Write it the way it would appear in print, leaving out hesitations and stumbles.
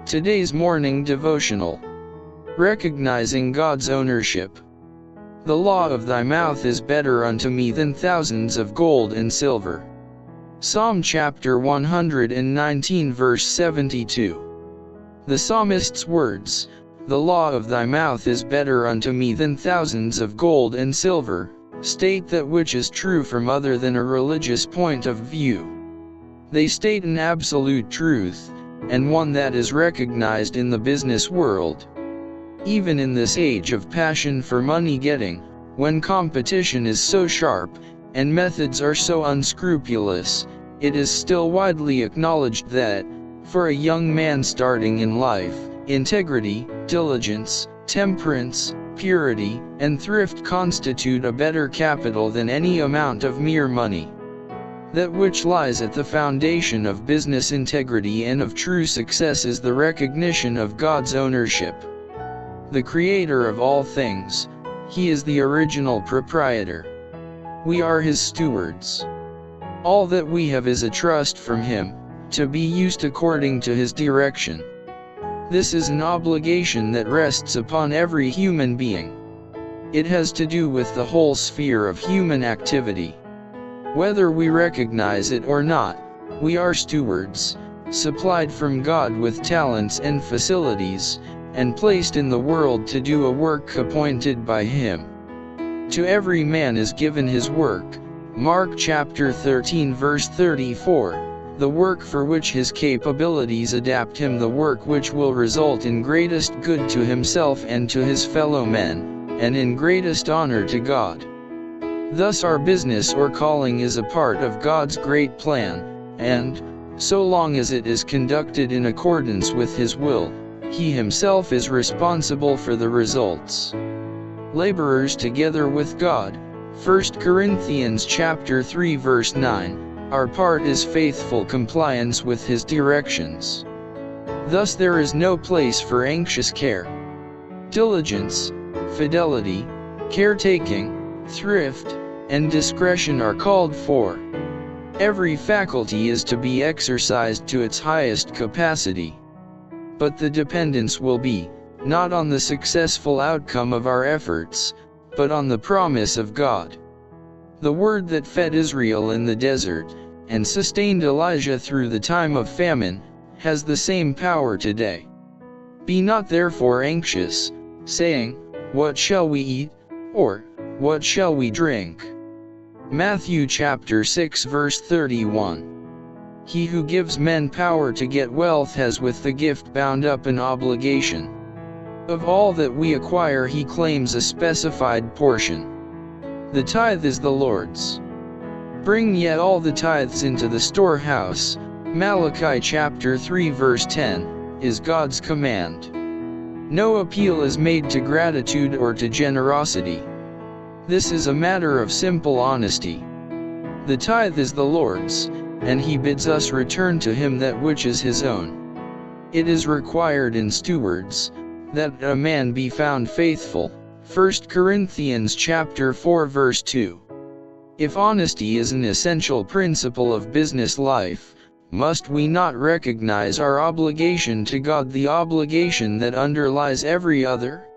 Today's morning devotional. Recognizing God's ownership. The law of thy mouth is better unto me than thousands of gold and silver. Psalm chapter 119 verse 72. The psalmist's words, "The law of thy mouth is better unto me than thousands of gold and silver," state that which is true from other than a religious point of view. They state an absolute truth, and one that is recognized in the business world. Even in this age of passion for money-getting, when competition is so sharp, and methods are so unscrupulous, it is still widely acknowledged that, for a young man starting in life, integrity, diligence, temperance, purity, and thrift constitute a better capital than any amount of mere money. That which lies at the foundation of business integrity and of true success is the recognition of God's ownership. The Creator of all things, He is the original proprietor. We are His stewards. All that we have is a trust from Him, to be used according to His direction. This is an obligation that rests upon every human being. It has to do with the whole sphere of human activity. Whether we recognize it or not, we are stewards, supplied from God with talents and facilities, and placed in the world to do a work appointed by Him. To every man is given his work, Mark chapter 13 verse 34, the work for which his capabilities adapt him, the work which will result in greatest good to himself and to his fellow men, and in greatest honor to God. Thus our business or calling is a part of God's great plan, and, so long as it is conducted in accordance with His will, He Himself is responsible for the results. Laborers together with God, 1 Corinthians chapter 3 verse 9, our part is faithful compliance with His directions. Thus there is no place for anxious care. Diligence, fidelity, caretaking, thrift, and discretion are called for. Every faculty is to be exercised to its highest capacity. But the dependence will be, not on the successful outcome of our efforts, but on the promise of God. The word that fed Israel in the desert, and sustained Elijah through the time of famine, has the same power today. Be not therefore anxious, saying, "What shall we eat?" or, "What shall we drink?" Matthew chapter 6 verse 31. He who gives men power to get wealth has with the gift bound up an obligation. Of all that we acquire He claims a specified portion. The tithe is the Lord's. Bring yet all the tithes into the storehouse, Malachi chapter 3 verse 10, is God's command. No appeal is made to gratitude or to generosity. This is a matter of simple honesty. The tithe is the Lord's, and He bids us return to Him that which is His own. It is required in stewards, that a man be found faithful, 1 Corinthians chapter 4 verse 2. If honesty is an essential principle of business life, must we not recognize our obligation to God, the obligation that underlies every other?